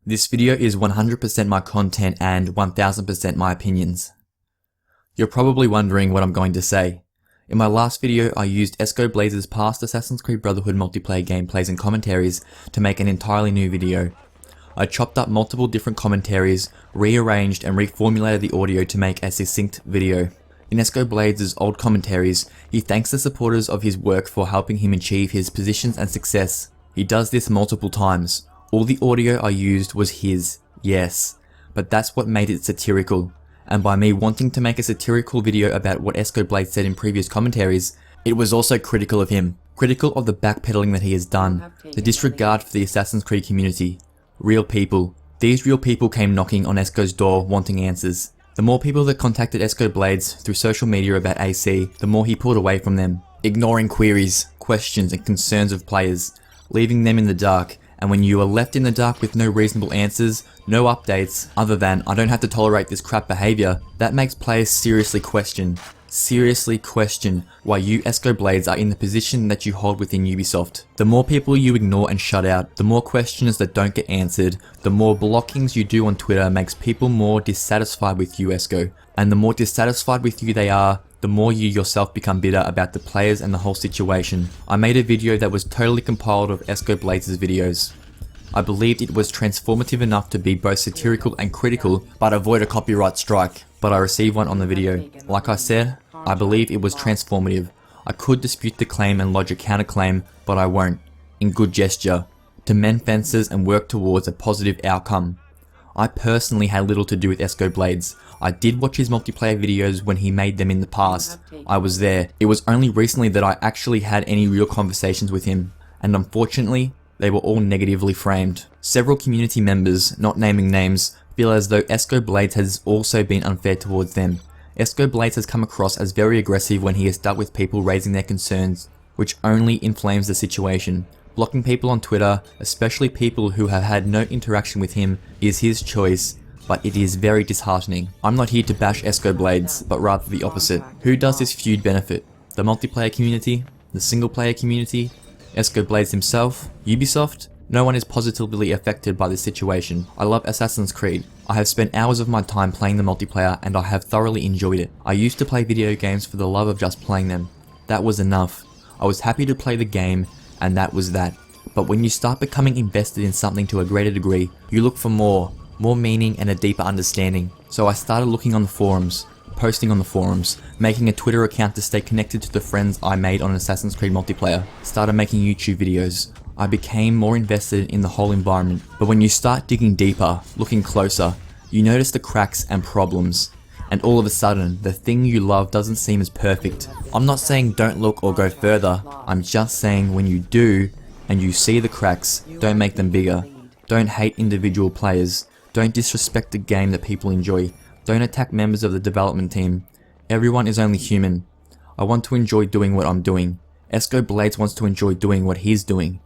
This video is 100% my content and 1000% my opinions. You're probably wondering what I'm going to say. In my last video, I used Escoblade's past Assassin's Creed Brotherhood multiplayer gameplays and commentaries to make an entirely new video. I chopped up multiple different commentaries, rearranged and reformulated the audio to make a succinct video. In Escoblade's old commentaries, he thanks the supporters of his work for helping him achieve his positions and success. He does this multiple times. All the audio I used was his, yes, but that's what made it satirical. And by me wanting to make a satirical video about what Escoblade said in previous commentaries, it was also critical of him. Critical of the backpedaling that he has done, the disregard for the Assassin's Creed community. Real people. These real people came knocking on Esco's door wanting answers. The more people that contacted Escoblades through social media about AC, the more he pulled away from them, ignoring queries, questions and concerns of players, leaving them in the dark. And when you are left in the dark with no reasonable answers, no updates, other than I don't have to tolerate this crap behaviour, that makes players seriously question why you Escoblades are in the position that you hold within Ubisoft. The more people you ignore and shut out, the more questions that don't get answered, the more blockings you do on Twitter makes people more dissatisfied with you, Esco. And the more dissatisfied with you they are, the more you yourself become bitter about the players and the whole situation. I made a video that was totally compiled of Escoblades' videos. I believed it was transformative enough to be both satirical and critical, but avoid a copyright strike. But I received one on the video. Like I said, I believe it was transformative. I could dispute the claim and lodge a counterclaim, but I won't. In good gesture. To mend fences and work towards a positive outcome. I personally had little to do with Escoblades. I did watch his multiplayer videos when he made them in the past. I was there. It was only recently that I actually had any real conversations with him. And unfortunately, they were all negatively framed. Several community members, not naming names, feel as though Escoblades has also been unfair towards them. Escoblades has come across as very aggressive when he has dealt with people raising their concerns, which only inflames the situation. Blocking people on Twitter, especially people who have had no interaction with him, is his choice, but it is very disheartening. I'm not here to bash Escoblades, but rather the opposite. Who does this feud benefit? The multiplayer community? The single player community? Escoblades himself? Ubisoft? No one is positively affected by this situation. I love Assassin's Creed. I have spent hours of my time playing the multiplayer and I have thoroughly enjoyed it. I used to play video games for the love of just playing them. That was enough. I was happy to play the game and that was that. But when you start becoming invested in something to a greater degree, you look for more meaning and a deeper understanding. So I started looking on the forums, posting on the forums, making a Twitter account to stay connected to the friends I made on Assassin's Creed multiplayer, started making YouTube videos. I became more invested in the whole environment. But when you start digging deeper, looking closer, you notice the cracks and problems. And all of a sudden, the thing you love doesn't seem as perfect. I'm not saying don't look or go further, I'm just saying when you do, and you see the cracks, don't make them bigger. Don't hate individual players. Don't disrespect the game that people enjoy. Don't attack members of the development team. Everyone is only human. I want to enjoy doing what I'm doing. Escoblades wants to enjoy doing what he's doing.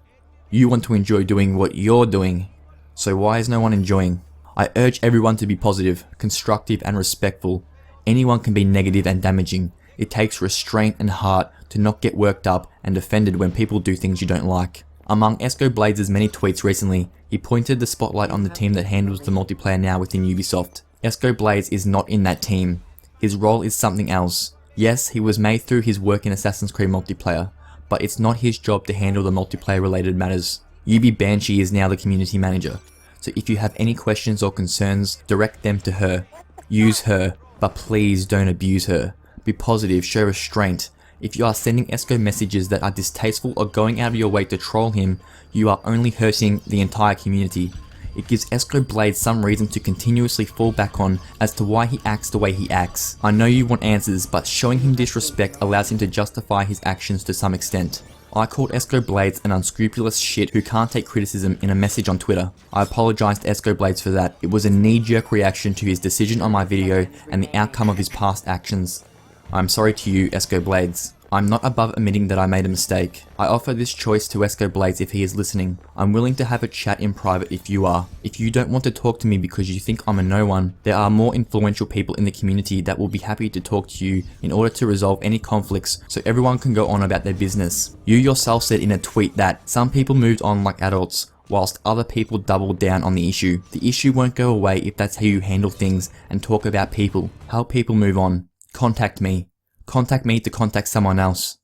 You want to enjoy doing what you're doing. So why is no one enjoying? I urge everyone to be positive, constructive and respectful. Anyone can be negative and damaging. It takes restraint and heart to not get worked up and offended when people do things you don't like. Among Escoblades' many tweets recently, he pointed the spotlight on the team that handles the multiplayer now within Ubisoft. Escoblades is not in that team. His role is something else. Yes, he was made through his work in Assassin's Creed multiplayer, but it's not his job to handle the multiplayer related matters. Ubi Banshee is now the community manager, so if you have any questions or concerns, direct them to her. Use her, but please don't abuse her. Be positive, show restraint. If you are sending Esco messages that are distasteful or going out of your way to troll him, you are only hurting the entire community. It gives Escoblades some reason to continuously fall back on as to why he acts the way he acts. I know you want answers, but showing him disrespect allows him to justify his actions to some extent. I called Escoblades an unscrupulous shit who can't take criticism in a message on Twitter. I apologized to Escoblades for that. It was a knee-jerk reaction to his decision on my video and the outcome of his past actions. I'm sorry to you, Escoblades. I'm not above admitting that I made a mistake. I offer this choice to Escoblades if he is listening. I'm willing to have a chat in private if you are. If you don't want to talk to me because you think I'm a no one, there are more influential people in the community that will be happy to talk to you in order to resolve any conflicts so everyone can go on about their business. You yourself said in a tweet that some people moved on like adults, whilst other people double down on the issue. The issue won't go away if that's how you handle things and talk about people. Help people move on. Contact me. Contact me to contact someone else.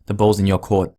The ball's in your court.